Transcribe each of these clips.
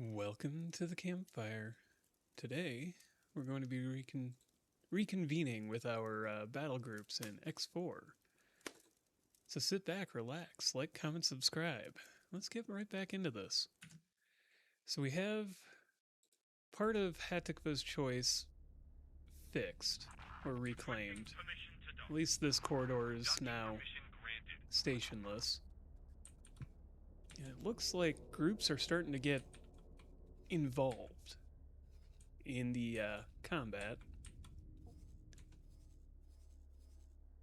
Welcome to the Campfire. Today, we're going to be reconvening with our battle groups in X4. So sit back, relax, like, comment, subscribe. Let's get right back into this. So we have part of Hatikvah's choice fixed, or reclaimed. At least this corridor is now stationless. And it looks like groups are starting to get involved in the combat.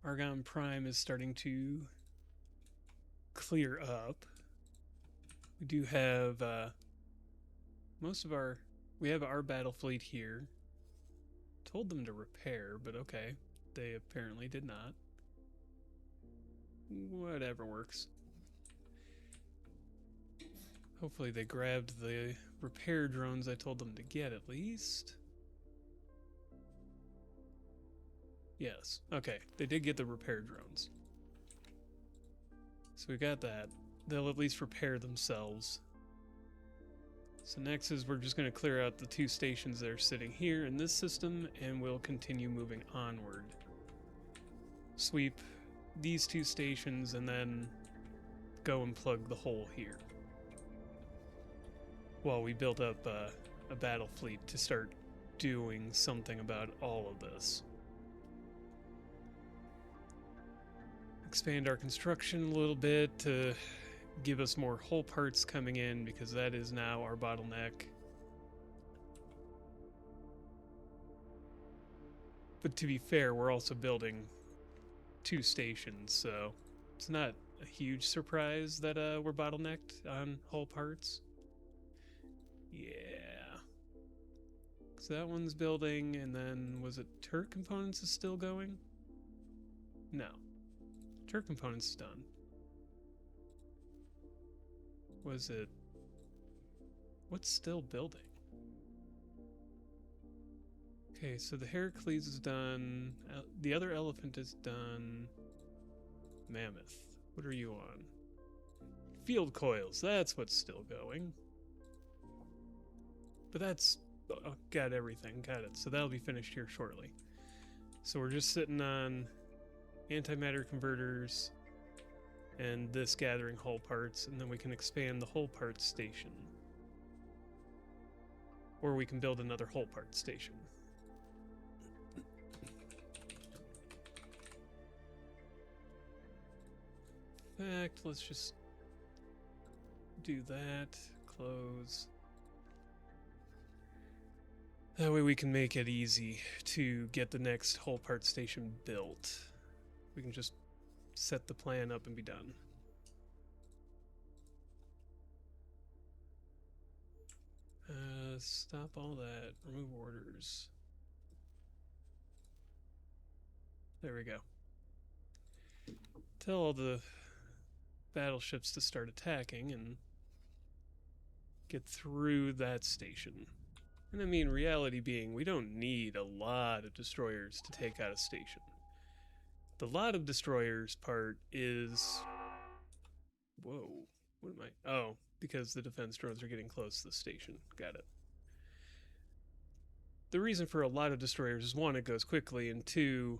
Argon Prime is starting to clear up. We do have we have our battle fleet here. Told them to repair, but okay. They apparently did not. Whatever works. Hopefully they grabbed the repair drones I told them to get at least. Yes, okay, they did get the repair drones. So we got that. They'll at least repair themselves. So next is we're just going to clear out the two stations that are sitting here in this system, and we'll continue moving onward. Sweep these two stations and then go and plug the hole here. While we build up a battle fleet to start doing something about all of this. Expand our construction a little bit to give us more hull parts coming in, because that is now our bottleneck. But to be fair, we're also building two stations, so it's not a huge surprise that we're bottlenecked on hull parts. Yeah. So that one's building, and then was it turret components is still going? No. Turret components is done. Was it... What's still building? Okay, so the Heracles is done. The other elephant is done. Mammoth. What are you on? Field coils. That's what's still going. But that's... Oh, got everything. Got it. So that'll be finished here shortly. So we're just sitting on antimatter converters and this gathering hull parts, and then we can expand the hull parts station. Or we can build another hull parts station. In fact, let's just do that. Close. That way we can make it easy to get the next hull part station built. We can just set the plan up and be done. Stop all that. Remove orders. There we go. Tell all the battleships to start attacking and get through that station. And I mean, reality being, we don't need a lot of destroyers to take out a station. The lot of destroyers part is... Whoa. What am I... Oh, because the defense drones are getting close to the station. Got it. The reason for a lot of destroyers is, one, it goes quickly, and two,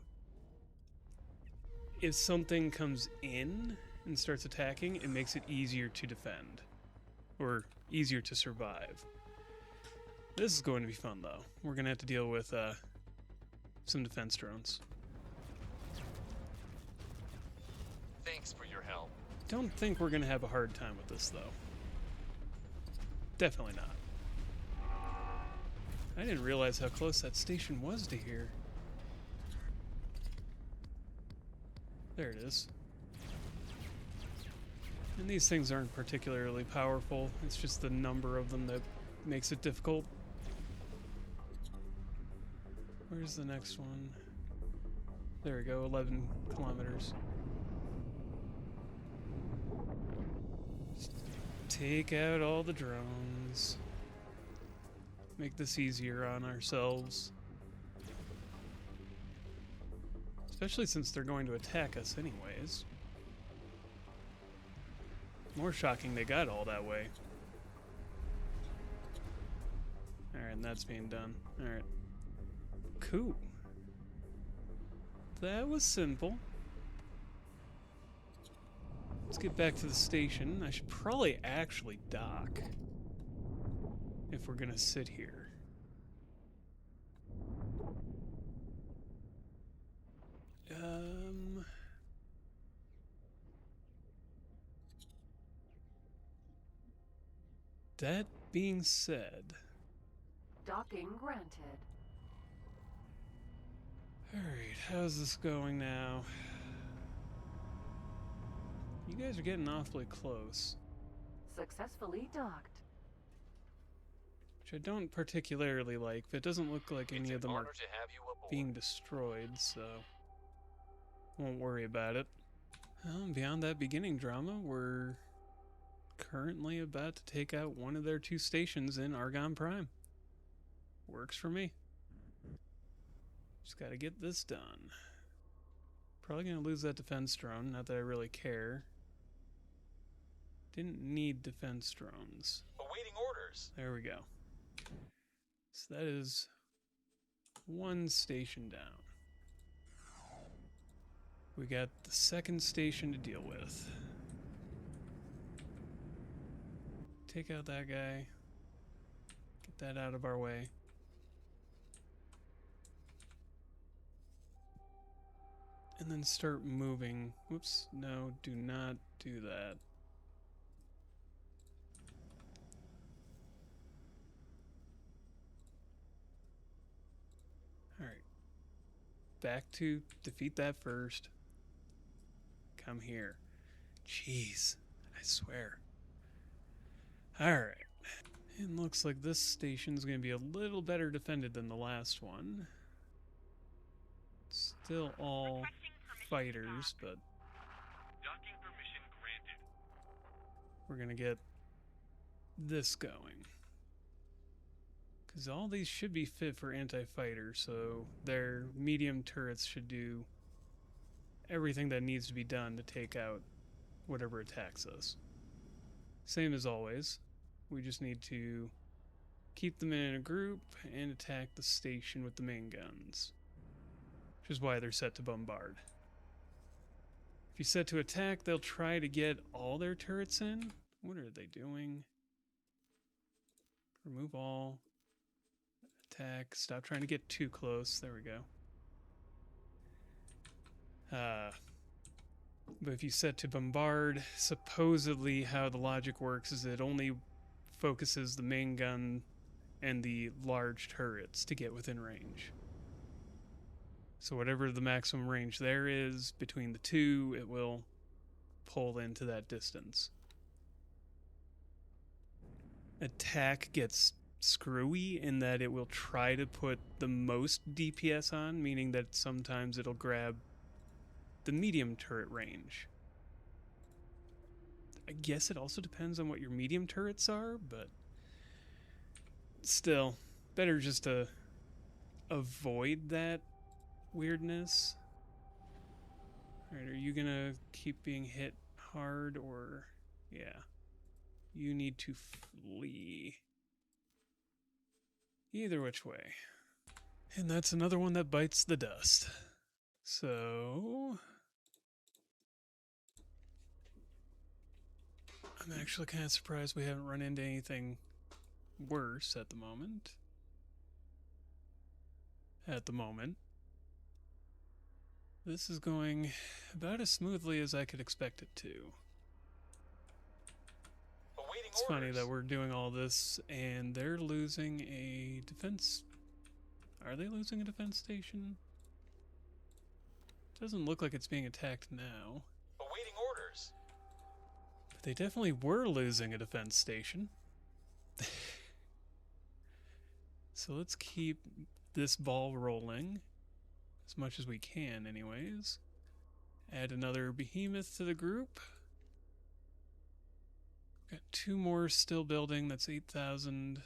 if something comes in and starts attacking, it makes it easier to defend. Or easier to survive. This is going to be fun, though. We're going to have to deal with some defense drones. Thanks for your help. Don't think we're going to have a hard time with this, though. Definitely not. I didn't realize how close that station was to here. There it is. And these things aren't particularly powerful. It's just the number of them that makes it difficult. Where's the next one? There we go, 11 kilometers. Just take out all the drones. Make this easier on ourselves. Especially since they're going to attack us anyways. More shocking they got all that way. and that's being done. Alright. Cool. That was simple. Let's get back to the station. I should probably actually dock if we're gonna sit here. That being said... Docking granted. Alright, how's this going now? You guys are getting awfully close. Successfully docked. Which I don't particularly like, but it doesn't look like any of them are being destroyed, so... won't worry about it. Beyond that beginning drama, we're currently about to take out one of their 2 stations in Argon Prime. Works for me. Just gotta get this done. Probably gonna lose that defense drone, not that I really care. Didn't need defense drones. Awaiting orders. There we go. So that is 1 station down. We got the 2nd station to deal with. Take out that guy. Get that out of our way. And then start moving. Whoops, no, do not do that. Alright. Back to defeat that first. Come here. Jeez, I swear. Alright. It looks like this station's going to be a little better defended than the last one. Still all fighters, but Docking permission granted. we're going to get this going. Because all these should be fit for anti-fighter, so their medium turrets should do everything that needs to be done to take out whatever attacks us. Same as always. We just need to keep them in a group and attack the station with the main guns. Which is why they're set to bombard. If you set to attack, they'll try to get all their turrets in. What are they doing? Remove all. Attack. Stop trying to get too close. There we go. But if you set to bombard, supposedly how the logic works is it only focuses the main gun and the large turrets to get within range. So whatever the maximum range there is between the 2, it will pull into that distance. Attack gets screwy in that it will try to put the most DPS on, meaning that sometimes it'll grab the medium turret range. I guess it also depends on what your medium turrets are, but still, better just to avoid that weirdness. Alright, are you gonna keep being hit hard, or... yeah. You need to flee. Either which way. And that's another one that bites the dust. So... I'm actually kind of surprised we haven't run into anything worse at the moment. This is going about as smoothly as I could expect it to. Awaiting It's funny that we're doing all this and they're losing a defense... Are they losing a defense station? Doesn't look like it's being attacked now. Awaiting orders. But they definitely were losing a defense station. So let's keep this ball rolling. As much as we can, anyways. Add another behemoth to the group. Got 2 more still building. That's 8,000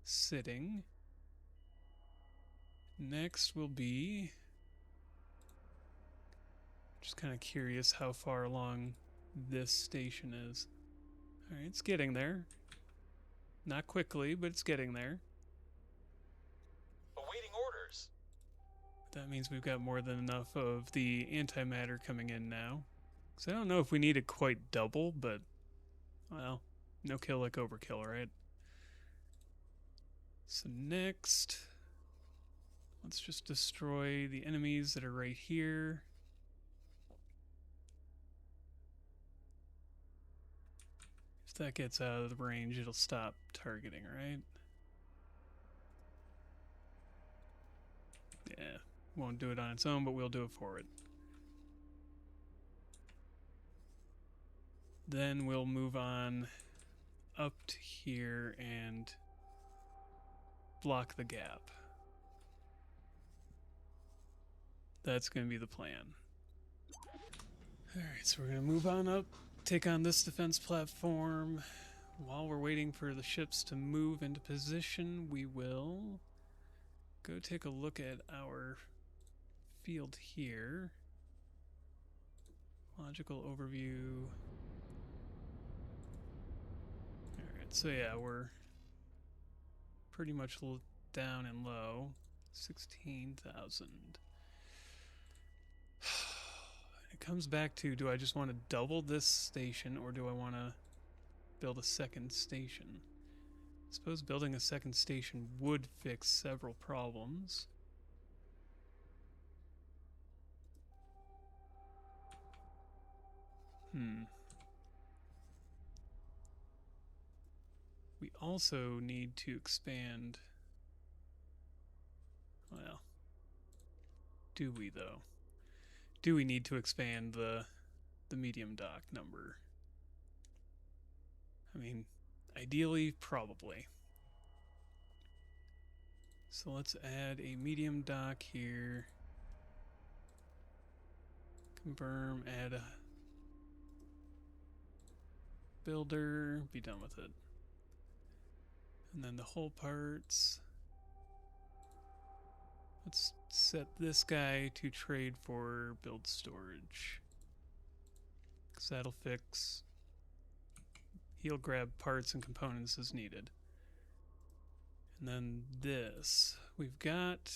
sitting. Next will be... just kind of curious how far along this station is. Alright, it's getting there. Not quickly, but it's getting there. That means we've got more than enough of the antimatter coming in now. So I don't know if we need it quite double, but, well, no kill like overkill, right? So next, let's just destroy the enemies that are right here. If that gets out of the range, it'll stop targeting, right? Yeah, won't do it on its own, but we'll do it for it. Then we'll move on up to here and block the gap. That's going to be the plan. Alright, so we're going to move on up, take on this defense platform. While we're waiting for the ships to move into position, we will go take a look at our field here. Logical overview. Alright, so yeah, we're pretty much down and low. 16,000. It comes back to, do I just want to double this station or do I want to build a second station? I suppose building a second station would fix several problems. We also need to expand. Well, do we though? Do we need to expand the medium dock number? I mean, ideally, probably. So let's add a medium dock here. Confirm, add a builder, be done with it. And then the whole parts. Let's set this guy to trade for build storage. Because that'll fix. He'll grab parts and components as needed. And then this. We've got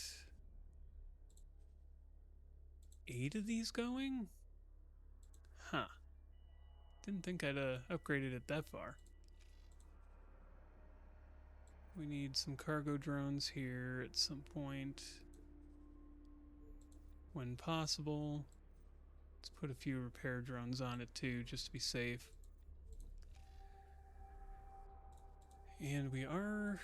8 of these going? Huh. Didn't think I'd upgraded it that far. We need some cargo drones here at some point. When possible. Let's put a few repair drones on it too, just to be safe. And we are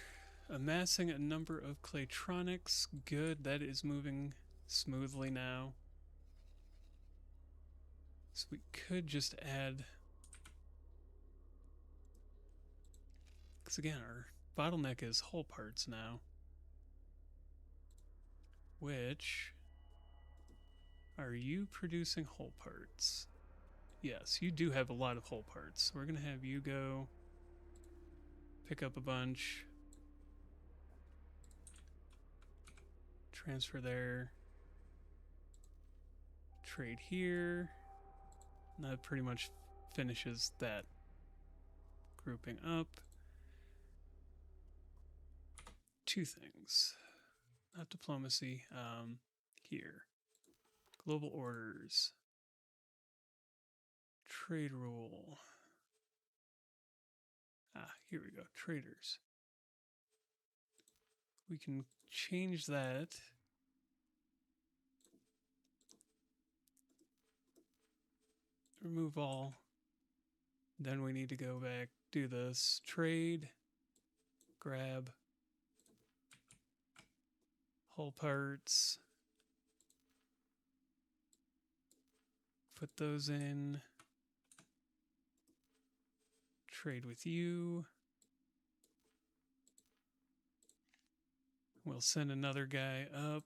amassing a number of Claytronics. Good, that is moving smoothly now. So we could just add... Because again, our bottleneck is hull parts now. Which... Are you producing hull parts? Yes, you do have a lot of hull parts. We're going to have you go pick up a bunch. Transfer there. Trade here. And that pretty much finishes that grouping up. 2 things. Not diplomacy. Here. Global orders. Trade rule. Here we go. Traders. We can change that. Remove all. Then we need to go back, do this. Trade. Grab. Hull parts. Put those in. Trade with you. We'll send another guy up.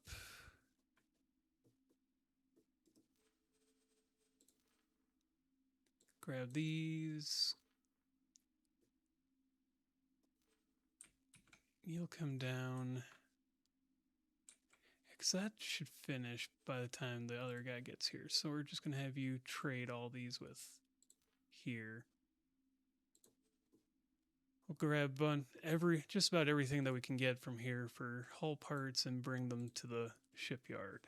Grab these. You'll come down. Because that should finish by the time the other guy gets here. So we're just going to have you trade all these with here. We'll grab just about everything that we can get from here for hull parts and bring them to the shipyard.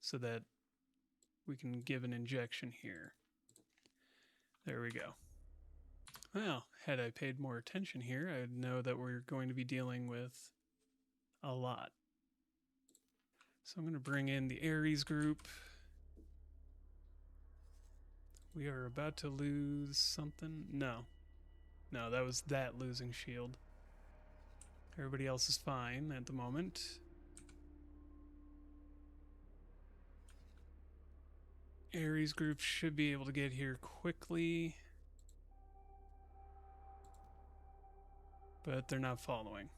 so that we can give an injection here. There we go. Well, had I paid more attention here, I would know that we're going to be dealing with a lot. So I'm going to bring in the Ares group. We are about to lose something. No, that was that losing shield. Everybody else is fine at the moment. Ares group should be able to get here quickly, but they're not following.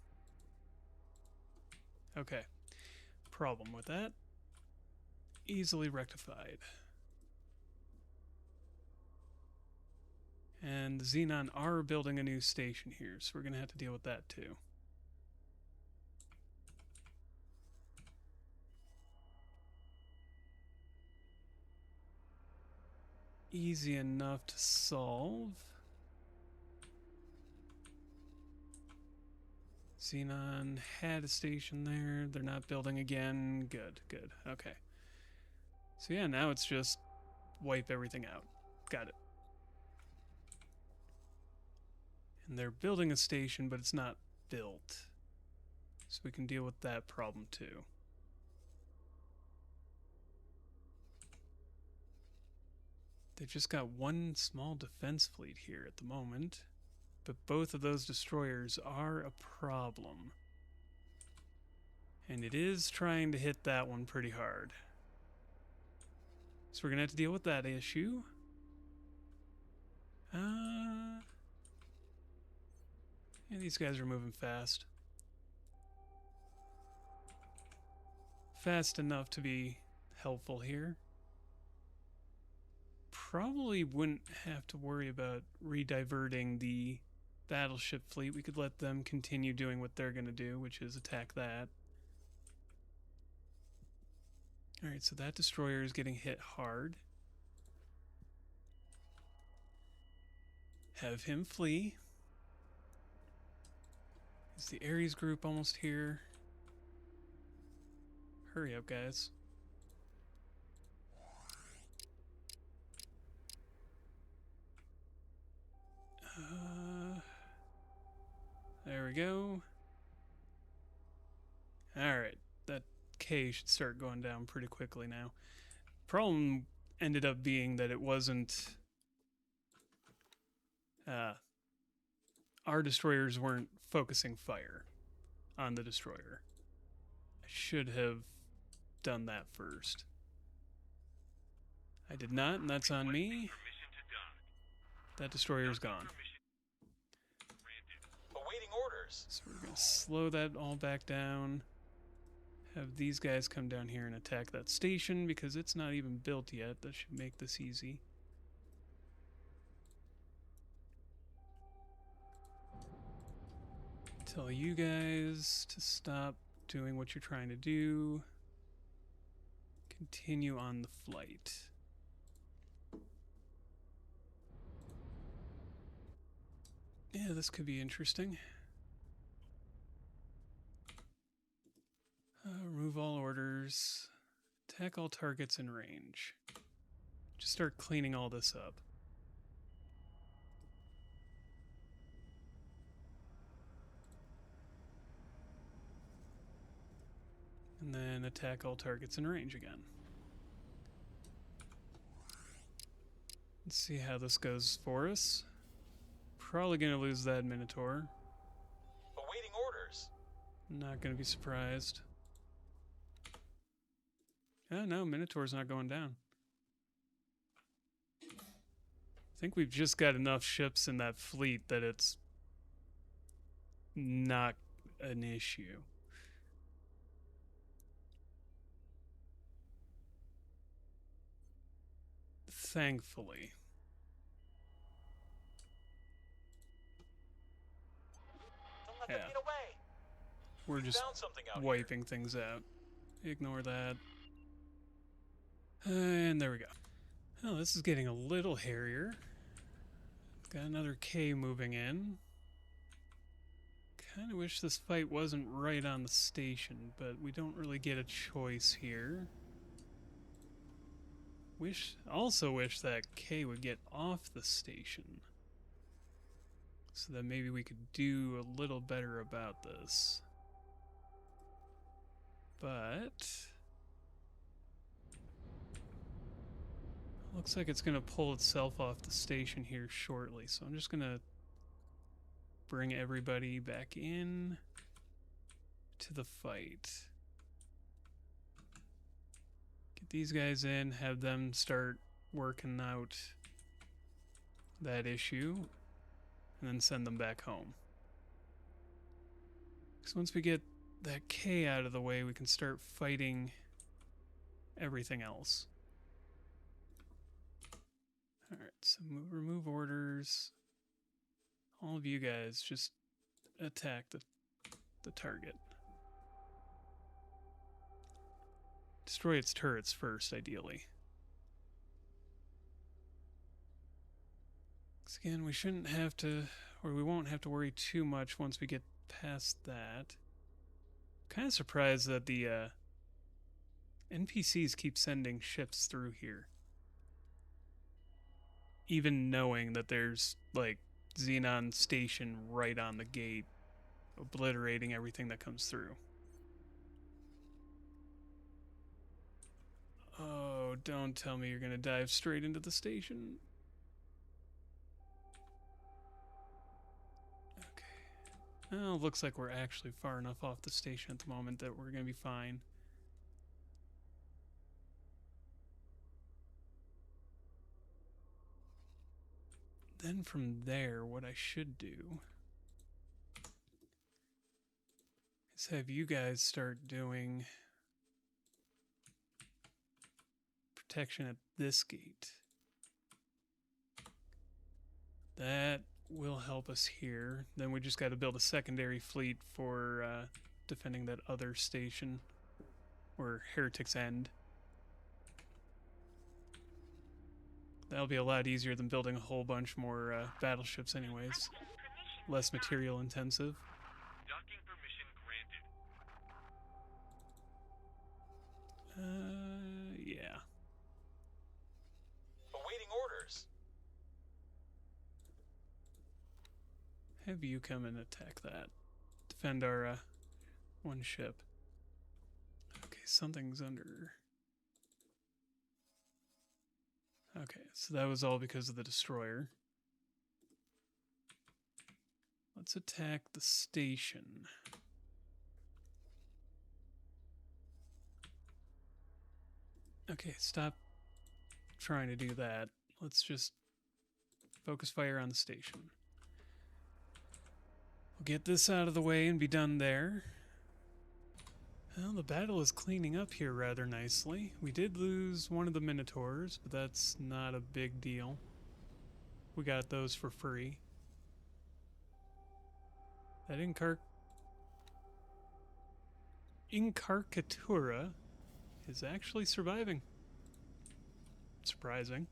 Okay, problem with that. Easily rectified. And the Xenon are building a new station here, so we're going to have to deal with that too. Easy enough to solve. Xenon had a station there. They're not building again. Good, good. Okay. So yeah, now it's just wipe everything out. Got it. And they're building a station, but it's not built. So we can deal with that problem too. They've just got one small defense fleet here at the moment, but both of those destroyers are a problem. And it is trying to hit that one pretty hard. So we're going to have to deal with that issue. Yeah, these guys are moving fast. Fast enough to be helpful here. Probably wouldn't have to worry about rediverting the battleship fleet. We could let them continue doing what they're going to do, which is attack that. Alright, so that destroyer is getting hit hard. Have him flee. Is the Ares group almost here? Hurry up, guys. There we go. Alright, that K should start going down pretty quickly now. Problem ended up being that it wasn't... our destroyers weren't focusing fire on the destroyer. I should have done that first. I did not, and that's on me. That destroyer's gone. Awaiting orders. So we're going to slow that all back down. Have these guys come down here and attack that station because it's not even built yet. That should make this easy. Tell you guys to stop doing what you're trying to do. Continue on the flight. Yeah, this could be interesting. Remove all orders. Attack all targets in range. Just start cleaning all this up. And then attack all targets in range again. Let's see how this goes for us. Probably going to lose that Minotaur. Awaiting orders. Not going to be surprised. Oh no, Minotaur's not going down. I think we've just got enough ships in that fleet that it's not an issue. Thankfully. Don't let Yeah. them get away. We're just Found something out wiping things out. Ignore that. And there we go. Oh, this is getting a little hairier. Got another K moving in. Kind of wish this fight wasn't right on the station, but we don't really get a choice here. Also wish that K would get off the station. So that maybe we could do a little better about this. But looks like it's going to pull itself off the station here shortly. So I'm just going to bring everybody back in to the fight. Get these guys in, have them start working out that issue, and then send them back home. Because once we get that K out of the way, we can start fighting everything else. Alright, so remove orders. All of you guys just attack the target. Destroy its turrets first, ideally. Because again, we shouldn't have to, or we won't have to worry too much once we get past that. Kind of surprised that the NPCs keep sending ships through here. Even knowing that there's, like, Xenon Station right on the gate, obliterating everything that comes through. Oh, don't tell me you're gonna dive straight into the station. Okay. Well, looks like we're actually far enough off the station at the moment that we're gonna be fine. Then from there, what I should do is have you guys start doing protection at this gate. That will help us here. Then we just got to build a secondary fleet for defending that other station, or Heretic's End. That'll be a lot easier than building a whole bunch more battleships anyways. Less material intensive. Docking permission granted. Yeah. Awaiting orders. Have you come and attack that. Defend our one ship. Okay, something's under. Okay, so that was all because of the destroyer. Let's attack the station. Okay, stop trying to do that. Let's just focus fire on the station. We'll get this out of the way and be done there. Well, the battle is cleaning up here rather nicely. We did lose one of the Minotaurs, but that's not a big deal. We got those for free. That Incarcatura is actually surviving. Surprising.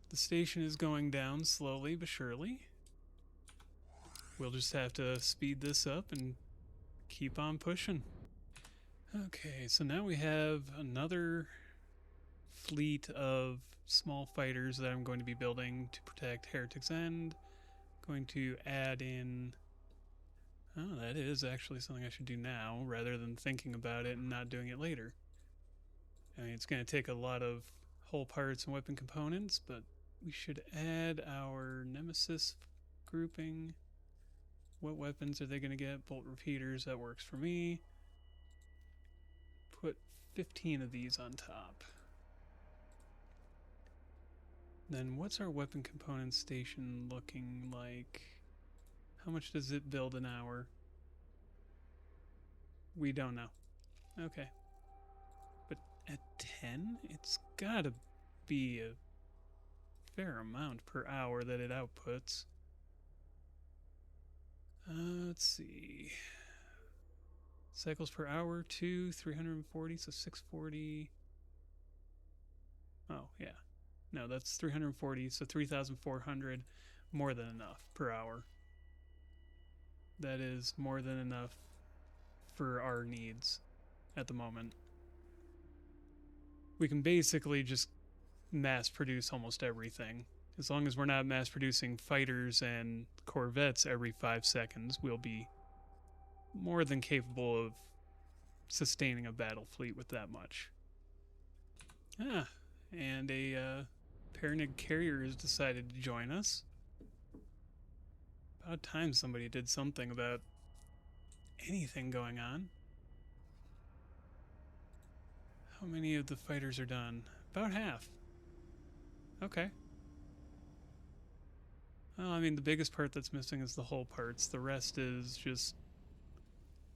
The station is going down slowly but surely. We'll just have to speed this up and keep on pushing. Okay, so now we have another fleet of small fighters that I'm going to be building to protect Heretic's End. Going to add in... Oh, that is actually something I should do now rather than thinking about it and not doing it later. I mean, it's going to take a lot of hull parts and weapon components, but we should add our Nemesis grouping. What weapons are they going to get? Bolt repeaters, that works for me. Put 15 of these on top. Then what's our weapon component station looking like? How much does it build an hour? We don't know. Okay. But at 10, it's gotta be a fair amount per hour that it outputs. Let's see. Cycles per hour, 340, so 640. Oh, yeah. No, that's 340, so 3,400. More than enough per hour. That is more than enough for our needs at the moment. we can basically just mass produce almost everything. As long as we're not mass producing fighters and corvettes every 5 seconds, we'll be more than capable of sustaining a battle fleet with that much. Ah, and a Paranid carrier has decided to join us. About time somebody did something about anything going on. How many of the fighters are done? About half. Okay. Well, I mean, the biggest part that's missing is the hull parts. The rest is just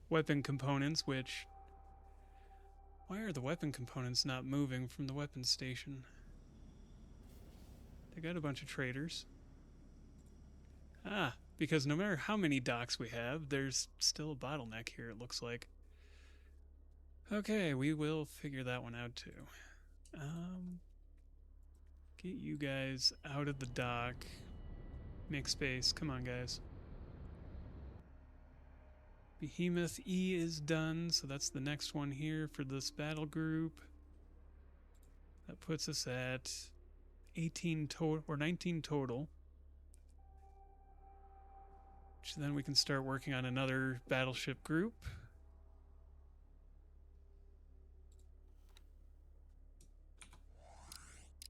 weapon components, which... Why are the weapon components not moving from the weapons station? They got a bunch of traders. Ah, because no matter how many docks we have, there's still a bottleneck here, it looks like. Okay, we will figure that one out too. Get you guys out of the dock. Make space. Come on, guys. Behemoth E is done, so that's the next one here for this battle group. That puts us at 18 total, or 19 total. Which then we can start working on another battleship group.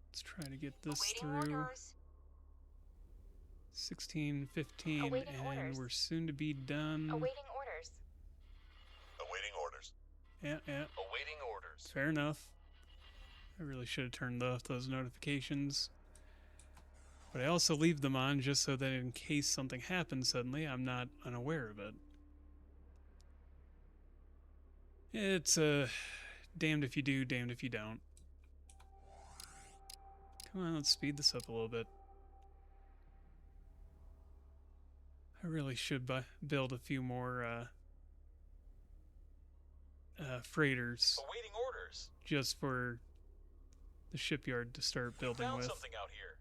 Let's try to get this through. 16, 15, Awaiting and orders. we're soon to be done. Awaiting orders. Awaiting orders. Yeah. Awaiting orders. Fair enough. I really should have turned off those notifications. But I also leave them on just so that in case something happens suddenly, I'm not unaware of it. It's damned if you do, damned if you don't. Come on, let's speed this up a little bit. I really should build a few more freighters Awaiting orders. just for the shipyard to start building Found with. something out here.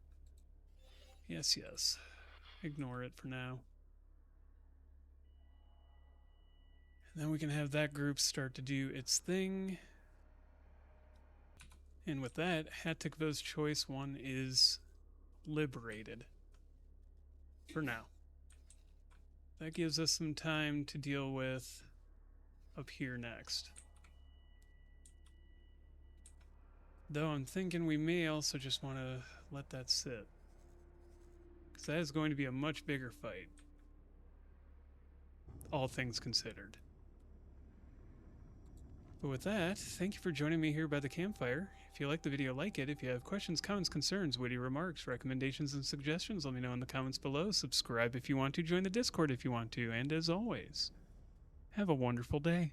Yes. Ignore it for now. And then we can have that group start to do its thing. And with that, Hatikvah's Choice 1 is liberated. For now. That gives us some time to deal with up here next. Though I'm thinking we may also just want to let that sit. Because that is going to be a much bigger fight. All things considered. But with that, thank you for joining me here by the campfire. If you liked the video, like it. If you have questions, comments, concerns, witty remarks, recommendations, and suggestions, let me know in the comments below. Subscribe if you want to. Join the Discord if you want to. And as always, have a wonderful day.